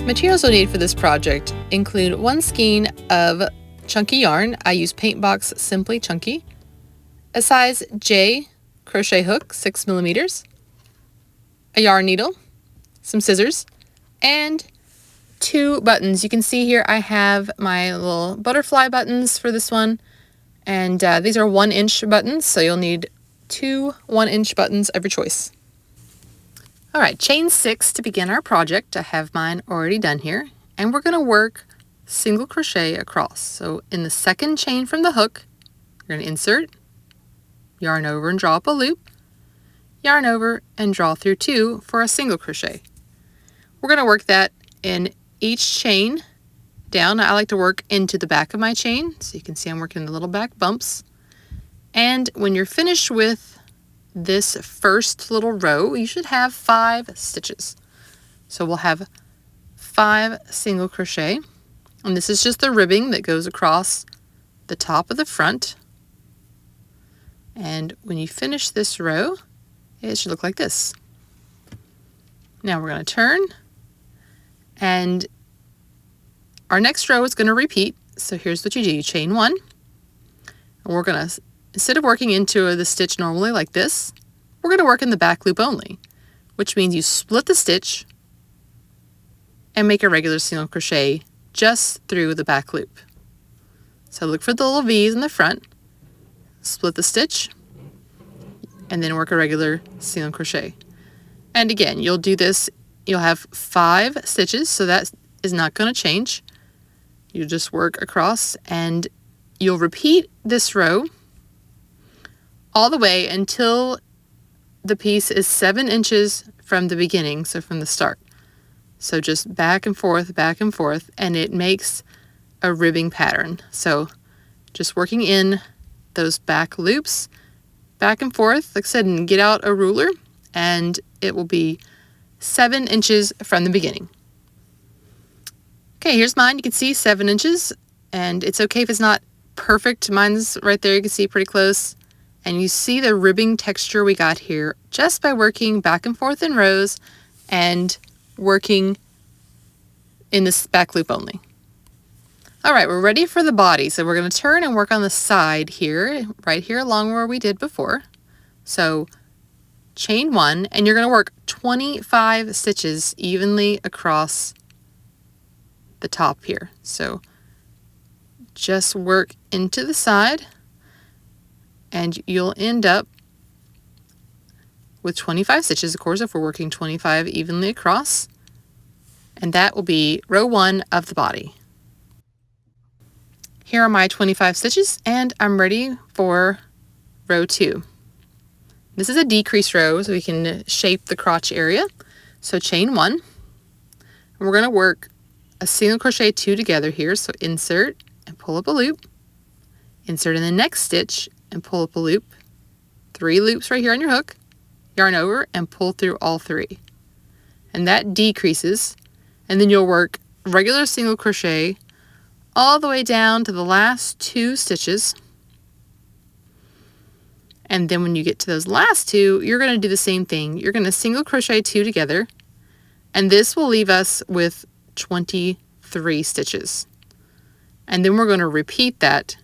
Materials you'll need for this project include 1 skein of chunky yarn. I use Paint Box Simply Chunky, a size J crochet hook, 6 millimeters, a yarn needle, some scissors, and 2 buttons. You can see here I have my little butterfly buttons for this one, and these are 1-inch buttons, so you'll need 2 1-inch buttons of your choice. All right, chain 6 to begin our project. I have mine already done here, and we're going to work single crochet across. So in the second chain from the hook, you're going to insert, yarn over and draw up a loop, yarn over and draw through 2 for a single crochet. We're going to work that in each chain down. I like to work into the back of my chain, so you can see I'm working the little back bumps. And when you're finished with this first little row, you should have 5 stitches. So we'll have 5 single crochet, and this is just the ribbing that goes across the top of the front. And when you finish this row, it should look like this. Now we're going to turn, and our next row is going to repeat. So here's what you do. You chain 1, and we're going to, instead of working into the stitch normally like this, we're going to work in the back loop only, which means you split the stitch and make a regular single crochet just through the back loop. So look for the little V's in the front, split the stitch, and then work a regular single crochet. And again, you'll do this, you'll have 5 stitches, so that is not going to change. You just work across, and you'll repeat this row all the way until the piece is 7 inches from the beginning, so from the start. So just back and forth, and it makes a ribbing pattern. So just working in those back loops, back and forth, like I said, and get out a ruler, and it will be 7 inches from the beginning. Okay, here's mine. You can see 7 inches, and it's okay if it's not perfect. Mine's right there. You can see pretty close. And you see the ribbing texture we got here just by working back and forth in rows and working in this back loop only. All right, we're ready for the body. So we're going to turn and work on the side here, right here along where we did before. So chain 1, and you're going to work 25 stitches evenly across the top here. So just work into the side, and you'll end up with 25 stitches, of course, if we're working 25 evenly across. And that will be row 1 of the body. Here are my 25 stitches, and I'm ready for row 2. This is a decrease row, so we can shape the crotch area. So chain 1, and we're going to work a single crochet 2 together here. So insert and pull up a loop, insert in the next stitch and pull up a loop, 3 loops right here on your hook, yarn over and pull through all 3. And that decreases, and then you'll work regular single crochet all the way down to the last 2 stitches. And then when you get to those last 2, you're going to do the same thing. You're going to single crochet 2 together, and this will leave us with 23 stitches. And then we're going to repeat that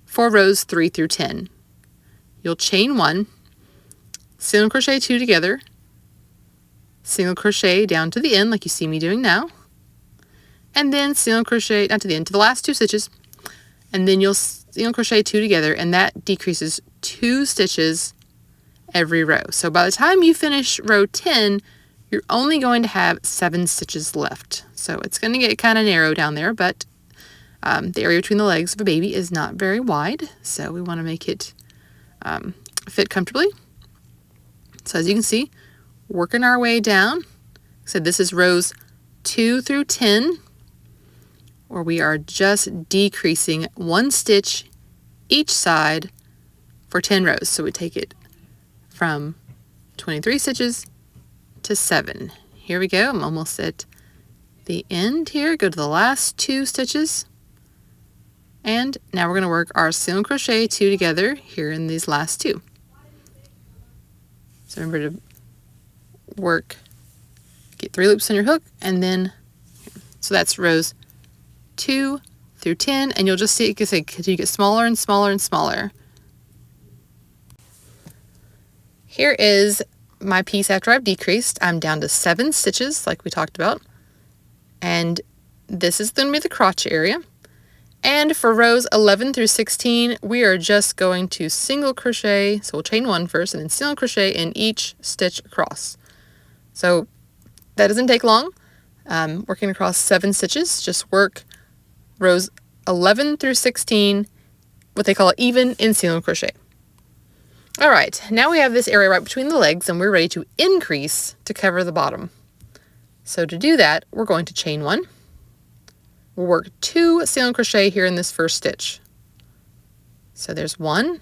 for rows 3 through 10. You'll chain 1, single crochet 2 together, single crochet down to the end like you see me doing now, and then single crochet, not to the end, to the last 2 stitches, and then you'll single crochet 2 together, and that decreases 2 stitches every row. So by the time you finish row 10, you're only going to have 7 stitches left. So it's going to get kind of narrow down there, but the area between the legs of a baby is not very wide, so we want to make it fit comfortably. So as you can see, working our way down. So this is rows 2 through 10, where we are just decreasing 1 stitch each side for 10 rows. So we take it from 23 stitches to 7. Here we go. I'm almost at the end here. Go to the last 2 stitches. And now we're going to work our single crochet 2 together here in these last 2. So remember to work, get 3 loops on your hook, and then So that's rows 2 through 10, and you'll just see it continue to get smaller and smaller and smaller. Here is my piece after I've decreased. I'm down to 7 stitches like we talked about, and this is going to be the crotch area. And for rows 11 through 16, we are just going to single crochet, so we'll chain 1 first and then single crochet in each stitch across. So that doesn't take long. Working across 7 stitches, just work rows 11 through 16, what they call even in single crochet. All right, now we have this area right between the legs and we're ready to increase to cover the bottom. So to do that, we're going to chain 1. We'll work 2 single crochet here in this first stitch. So there's 1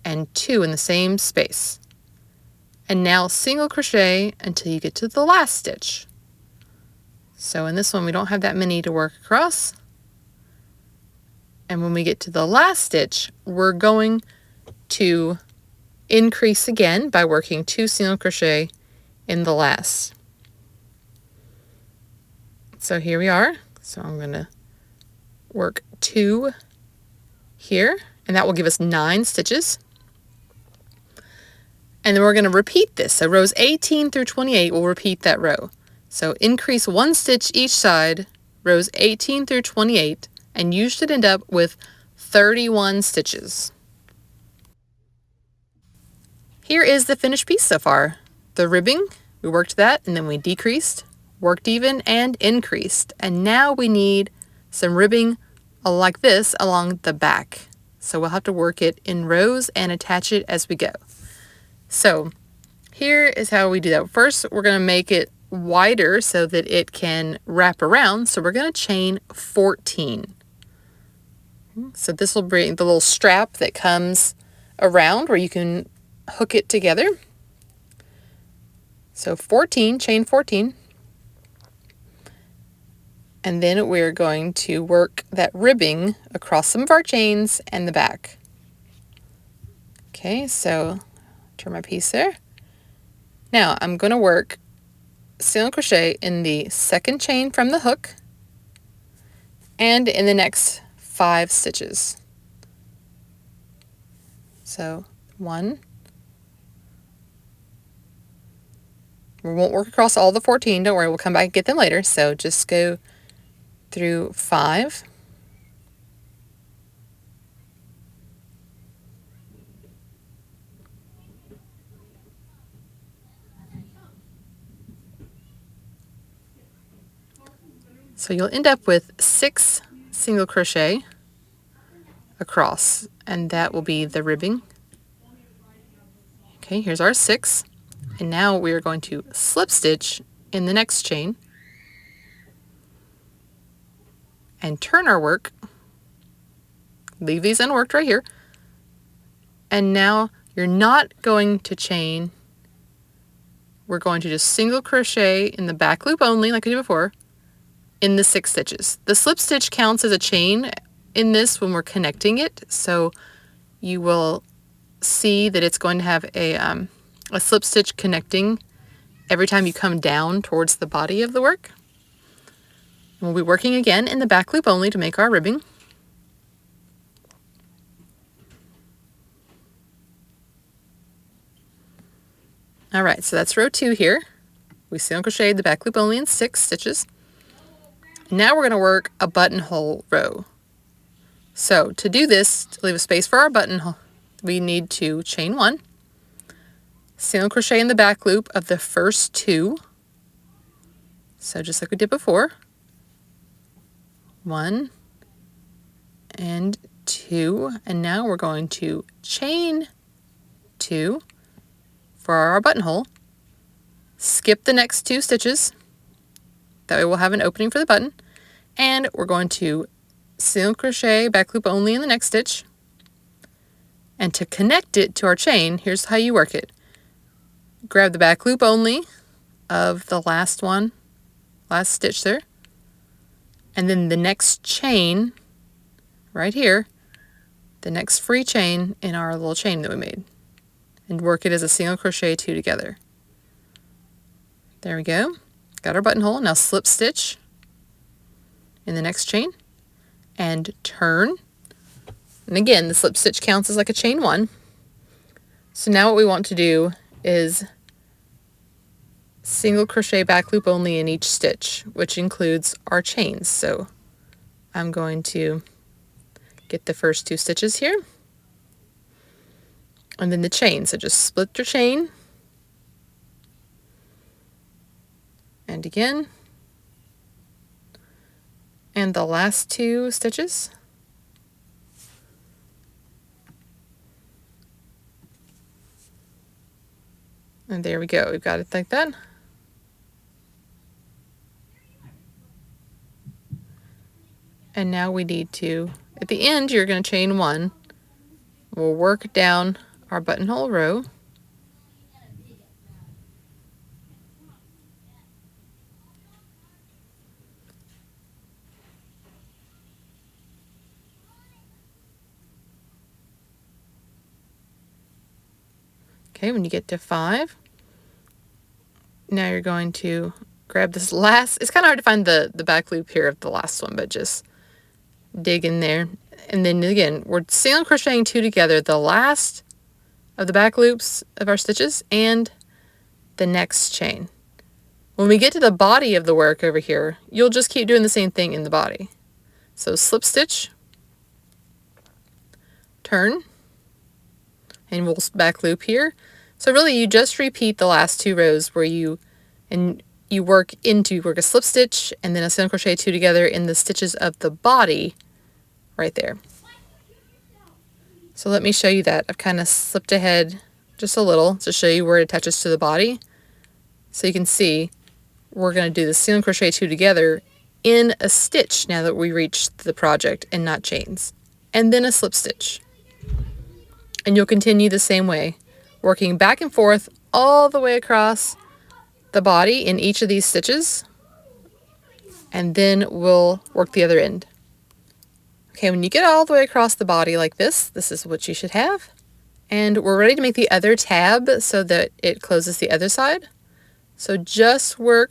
and 2 in the same space. And now single crochet until you get to the last stitch. So in this one, we don't have that many to work across. And when we get to the last stitch, we're going to increase again by working 2 single crochet in the last. So here we are. So I'm going to work 2 here, and that will give us 9 stitches. And then we're going to repeat this. So rows 18 through 28 will repeat that row. So increase 1 stitch each side, rows 18 through 28, and you should end up with 31 stitches. Here is the finished piece so far. The ribbing, we worked that and then we decreased, worked even, and increased. And now we need some ribbing like this along the back. So we'll have to work it in rows and attach it as we go. So here is how we do that. First, we're going to make it wider so that it can wrap around. So we're going to chain 14. So this will bring the little strap that comes around where you can hook it together. So 14, chain 14. And then we're going to work that ribbing across some of our chains and the back. Okay, so turn my piece there. Now I'm going to work single crochet in the second chain from the hook and in the next 5 stitches. So 1. We won't work across all the 14, don't worry, we'll come back and get them later. So just go through 5. So you'll end up with 6 single crochet across, and that will be the ribbing. Okay, here's our 6. And now we are going to slip stitch in the next chain and turn our work. Leave these unworked right here. And now you're not going to chain. We're going to just single crochet in the back loop only, like we did before, in the 6 stitches. The slip stitch counts as a chain in this when we're connecting it. So you will see that it's going to have a slip stitch connecting every time you come down towards the body of the work. We'll be working again in the back loop only to make our ribbing. All right, so that's row 2 here. We single crocheted the back loop only in 6 stitches. Now we're going to work a buttonhole row. So to do this, to leave a space for our buttonhole, we need to chain 1, single crochet in the back loop of the first 2. So just like we did before. 1 and 2, and now we're going to chain 2 for our buttonhole, skip the next 2 stitches, that way we'll have an opening for the button, and we're going to single crochet back loop only in the next stitch, and to connect it to our chain, here's how you work it. Grab the back loop only of the last stitch there, and then the next chain right here, the next free chain in our little chain that we made, and work it as a single crochet 2 together. There we go. Got our buttonhole. Now slip stitch in the next chain and turn. And again, the slip stitch counts as like a chain 1. So now what we want to do is single crochet back loop only in each stitch, which includes our chains. So I'm going to get the first 2 stitches here, and then the chain. So just split your chain, and again, and the last 2 stitches. And there we go, we've got it like that. And now we need to, at the end, you're going to chain 1. We'll work down our buttonhole row. Okay, when you get to 5, now you're going to grab this last, it's kind of hard to find the back loop here of the last one, but just dig in there. And then again, we're single crocheting 2 together, the last of the back loops of our stitches and the next chain. When we get to the body of the work over here, you'll just keep doing the same thing in the body. So slip stitch, turn, and we'll back loop here. So really you just repeat the last 2 rows where you work a slip stitch and then a single crochet 2 together in the stitches of the body right there. So let me show you that. I've kind of slipped ahead just a little to show you where it attaches to the body. So you can see we're going to do the single crochet 2 together in a stitch now that we reached the project and not chains, and then a slip stitch. And you'll continue the same way, working back and forth all the way across the body in each of these stitches, and then we'll work the other end. Okay, when you get all the way across the body like this is what you should have. And we're ready to make the other tab so that it closes the other side. So just work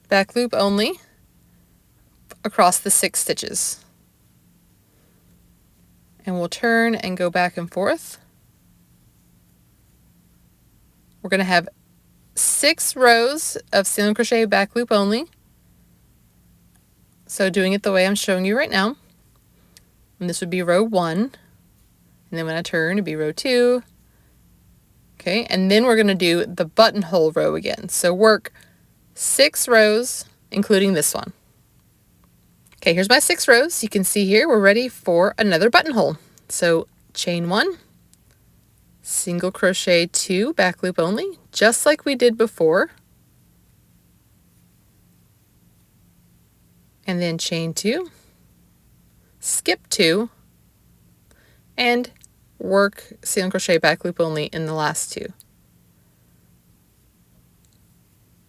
back loop only across the 6 stitches. And we'll turn and go back and forth. We're going to have 6 rows of single crochet back loop only. So doing it the way I'm showing you right now. And this would be row 1. And then when I turn, it'd be row 2. Okay, and then we're going to do the buttonhole row again. So work 6 rows, including this one. Okay, here's my 6 rows. You can see here we're ready for another buttonhole. So chain 1, single crochet 2, back loop only, just like we did before. And then chain 2, skip 2, and work single crochet back loop only in the last 2.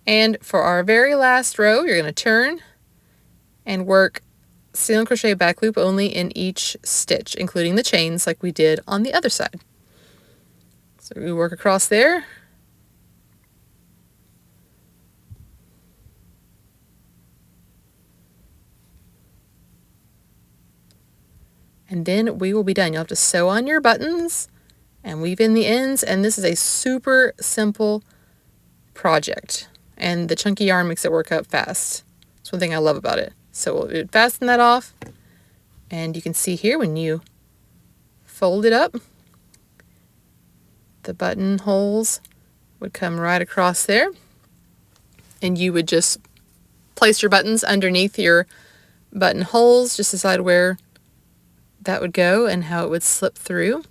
And for our very last row, you're going to turn and work single crochet back loop only in each stitch, including the chains like we did on the other side. So we work across there. And then we will be done. You'll have to sew on your buttons and weave in the ends, and this is a super simple project. And the chunky yarn makes it work out fast. That's one thing I love about it. So we'll fasten that off, and you can see here when you fold it up, the buttonholes would come right across there, and you would just place your buttons underneath your buttonholes, just decide where that would go and how it would slip through.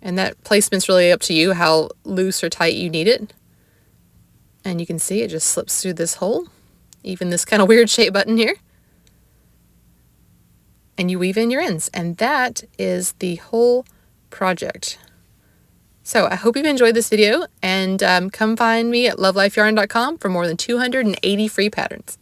And that placement's really up to you, how loose or tight you need it. And you can see it just slips through this hole, even this kind of weird shape button here. And you weave in your ends, and that is the whole project. So I hope you've enjoyed this video, and come find me at lovelifeyarn.com for more than 280 free patterns.